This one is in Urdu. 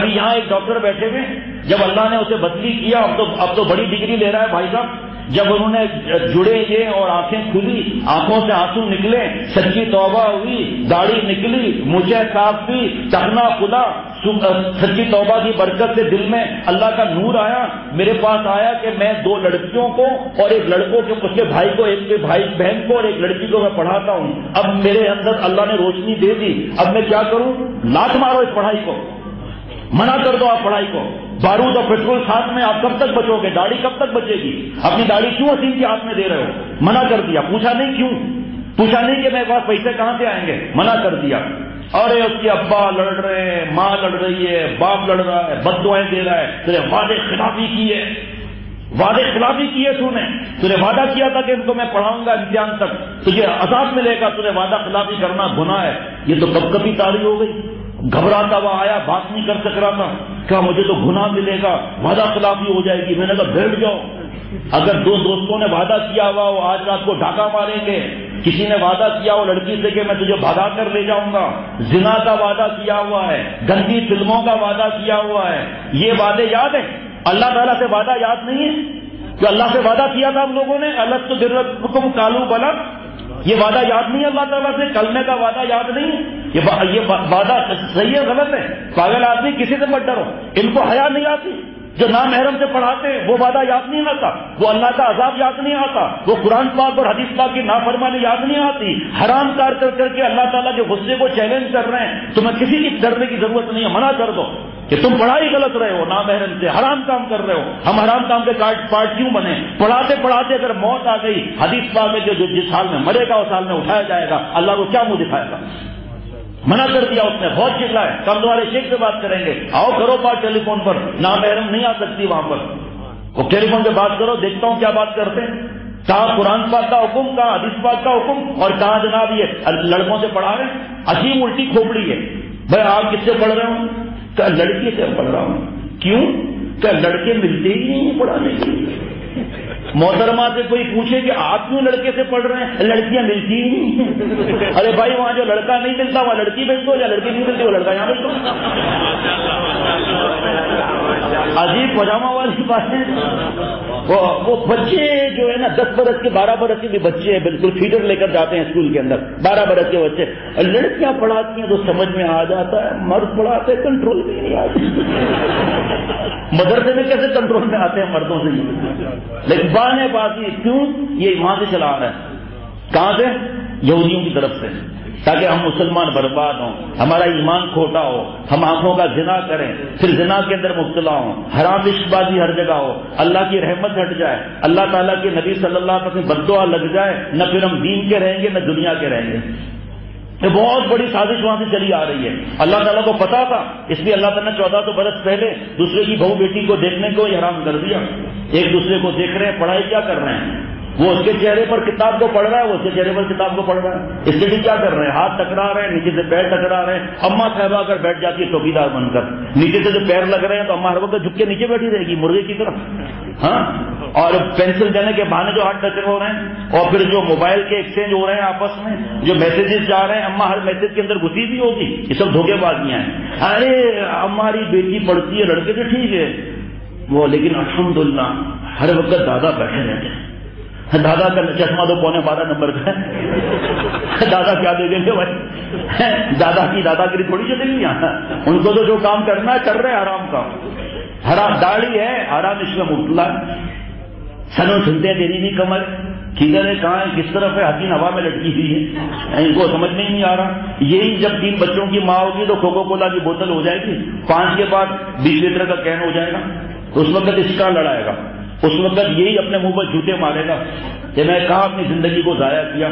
یہاں ایک ڈاکٹر بیٹھے ہوئے، جب اللہ نے اسے بدلی کیا، اب تو بڑی ڈگری لے رہا ہے بھائی صاحب، جب انہوں نے جڑے یہ اور آنکھیں کھلی، آنکھوں سے آنسو نکلے، سچی توبہ ہوئی، داڑھی نکلی، مجھے صاف کی، ٹخنا کھلا، سچی توبہ کی برکت سے دل میں اللہ کا نور آیا، میرے پاس آیا کہ میں 2 لڑکیوں کو اور ایک لڑکوں کے اس کے بھائی کو، ایک کے بھائی بہن کو اور ایک لڑکی کو میں پڑھاتا ہوں، اب میرے اندر اللہ نے روشنی دے دی، اب میں کیا کروں؟ لات مارو اس پڑھائی کو، منع کر دو آپ پڑھائی کو، بارود اور پیٹرول ساتھ میں، آپ کب تک بچو گے؟ داڑھی کب تک بچے گی؟ اپنی داڑھی کیوں حسین کے ہاتھ میں دے رہے ہو؟ منع کر دیا، پوچھا نہیں کیوں، پوچھا نہیں کہ میرے پاس پیسے کہاں سے آئیں گے، منع کر دیا۔ اور اس کے ابا لڑ رہے ہیں، ماں لڑ رہی ہے، باپ لڑ رہا ہے، بد دعائیں دے رہا ہے، تیرے وعدے خلافی کی ہے، وعدے خلافی کیے تو نے وعدہ کیا تھا کہ ان کو میں پڑھاؤں گا امتحان تک، تجھے عذاب ملے گا، تو نے وعدہ خلافی کرنا گناہ ہے۔ یہ تو کب کبھی طاری ہو گئی، گھبراتا ہوا آیا، بات نہیں کر سک رہا تھا، کہا مجھے تو گناہ ملے گا، وعدہ خلافی ہو جائے گی۔ میں نے کہا بیٹھ جاؤ، اگر 2 دوستوں نے وعدہ کیا ہوا وہ آج رات کو ڈاکہ ماریں گے، کسی نے وعدہ کیا ہو لڑکی سے کہ میں تجھے بھگا کر لے جاؤں گا، زنا کا وعدہ کیا ہوا ہے، گندی فلموں کا وعدہ کیا ہوا ہے، یہ وعدے یاد ہیں؟ اللہ تعالیٰ سے وعدہ یاد نہیں ہے کہ اللہ سے وعدہ کیا تھا ہم لوگوں نے، الگ تو درکم کالو بلا، یہ وعدہ یاد نہیں ہے اللہ تعالیٰ سے؟ کلمے کا وعدہ یاد نہیں ہے؟ یہ وعدہ صحیح ہے غلط ہے؟ پاگل آدمی کسی سے مت ڈرو، ان کو حیا نہیں آتی، جو نامحرم سے پڑھاتے ہیں وہ وعدہ یاد نہیں آتا، وہ اللہ کا عذاب یاد نہیں آتا، وہ قرآن پاک اور حدیث پاک کی نافرمانی یاد نہیں آتی، حرام کار کر کر کے اللہ تعالیٰ کے غصے کو چیلنج کر رہے ہیں، تمہیں کسی کی ڈرنے کی ضرورت نہیں ہے، منع کر دو کہ تم پڑھائی غلط رہے ہو، نامحرم سے حرام کام کر رہے ہو، ہم حرام کام کے پارٹ کیوں بنے؟ پڑھاتے پڑھاتے اگر موت آ گئی، حدیث پاک میں جو جس حال میں مرے گا اس حال میں اٹھایا جائے گا، اللہ کو کیا منہ دکھائے گا؟ منع کر دیا اس نے، بہت چلایا، کم تمہارے شیخ سے بات کریں گے، آؤ کرو بات ٹیلی فون پر، نامحرم نہیں آ سکتی وہاں پر، وہ ٹیلی فون پہ بات کرو، دیکھتا ہوں کیا بات کرتے ہیں، کہاں قرآن پاک کا حکم، کہاں حدیث پاک کا حکم، اور کہاں جناب یہ لڑکوں سے پڑھا رہے ہیں، عجیب الٹی کھوپڑی ہے۔ بھائی آپ کس سے پڑھ رہے ہوں؟ کہ لڑکی سے پڑھ رہا ہوں۔ کیوں؟ کہ لڑکے ملتے ہی نہیں ہیں پڑھانے کے لیے۔ محترمہ سے کوئی پوچھے کہ آپ کیوں لڑکے سے پڑھ رہے ہیں؟ لڑکیاں ملتی ہی نہیں ہیں۔ ارے بھائی وہاں جو لڑکا نہیں ملتا وہاں لڑکی بھیج دو، یا لڑکی نہیں ملتی وہ لڑکا یہاں بھیج دو۔ عجیب پجامہ والی بات ہے۔ وہ بچے جو ہے نا 10 برس کے 12 برس کے بھی بچے ہیں، بالکل فیڈر لے کر جاتے ہیں اسکول کے اندر، 12 برس کے بچے، اور لڑکیاں پڑھاتی ہیں تو سمجھ میں آ جاتا ہے، مرد پڑھاتے کنٹرول میں نہیں آتے۔ مدرسے میں کیسے کنٹرول میں آتے ہیں مردوں سے؟ لیکن بانے بازی کیوں؟ یہ وہاں سے چلا رہا ہے، کہاں سے؟ یہودیوں کی طرف سے، تاکہ ہم مسلمان برباد ہوں، ہمارا ایمان کھوٹا ہو، ہم آنکھوں کا زنا کریں، پھر زنا کے اندر مبتلا ہوں، حرام عشق بازی ہر جگہ ہو، اللہ کی رحمت ہٹ جائے، اللہ تعالیٰ کے نبی صلی اللہ علیہ وسلم بد دعا لگ جائے، نہ پھر ہم دین کے رہیں گے نہ دنیا کے رہیں گے۔ یہ بہت بڑی سازش وہاں سے چلی آ رہی ہے، اللہ تعالیٰ کو پتا تھا، اس لیے اللہ تعالیٰ نے 1400 برس پہلے دوسرے کی بہو بیٹی کو دیکھنے کو حرام کر دیا۔ ایک دوسرے کو دیکھ رہے ہیں، پڑھائی کیا کر رہے ہیں؟ وہ اس کے چہرے پر کتاب کو پڑھ رہا ہے، وہ اس کے چہرے پر کتاب کو پڑھ رہا ہے، اس کے لیے کیا کر رہے ہیں؟ ہاتھ ٹکرا رہے ہیں، نیچے سے پیر ٹکرا رہے ہیں۔ اماں صاحبہ اگر بیٹھ جاتی ہے چوکیدار بن کر، نیچے سے جو پیر لگ رہے ہیں تو اماں ہر وقت جھک کے نیچے بیٹھی رہے گی مرغے کی طرف، ہاں۔ اور پینسل دینے کے بہانے جو ہاتھ ٹچر ہو رہے ہیں، اور پھر جو موبائل کے ایکسچینج ہو رہے ہیں آپس میں، جو میسیجز جا رہے ہیں، اماں ہر میسج کے اندر گھسی بھی ہوگی، یہ سب دھوکے بازیاں ہیں۔ ارے ہماری بیٹی پڑھتی ہے، لڑکے تو ٹھیک ہے وہ، لیکن الحمدللہ ہر وقت دادا بیٹھے رہتے ہیں، دادا کا چشمہ تو 12.25 نمبر کا ہے، دادا کیا دے دیں گے بھائی؟ دادا کی دادا گیری تھوڑی چلے گی یہاں، ان کو تو جو کام کرنا ہے کر رہے ہیں حرام کا، حرام داڑھی ہے، حرام اس میں مبتلا، سنوں سنتے تیری بھی کمر کدھر ہے، کہاں ہے، کس طرف ہے، حسین ہوا میں لٹکی ہوئی ہے، ان کو سمجھ میں ہی نہیں آ رہا۔ یہی جب 3 بچوں کی ماں ہوگی تو کوکو کولا کی بوتل ہو جائے گی، 5 کے بعد 20 لیٹر کا کین ہو جائے گا، اس وقت اس کا لڑائے گا، اس وقت یہی اپنے منہ پر جھوٹے مارے گا کہ میں کہاں اپنی زندگی کو ضائع کیا۔